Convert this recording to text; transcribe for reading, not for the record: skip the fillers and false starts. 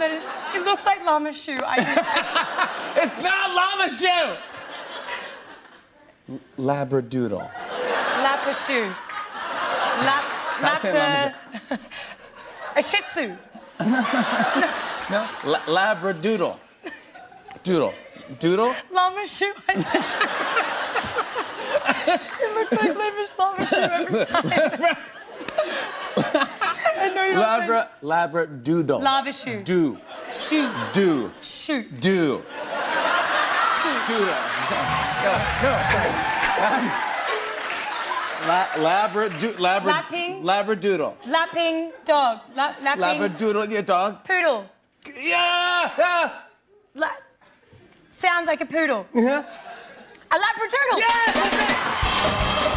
It looks like llama shoe. It's not llama shoe! Labradoodle. Lapa shoe. Stop saying llama A shih tzu. No? Labradoodle. Doodle. Doodle? Llama shoe. I said. It looks like llama shoe every time. I know you don't say... Labradoodle. Lava shoe. Do. Shoot. Do. Shoot. Do. Shoot. Doodle. No, sorry. Lapping. Labradoodle. Lapping dog. Lapping. Labradoodle, your dog? Poodle. Yeah! Sounds like a poodle. Yeah. A labradoodle. Yes! That's it!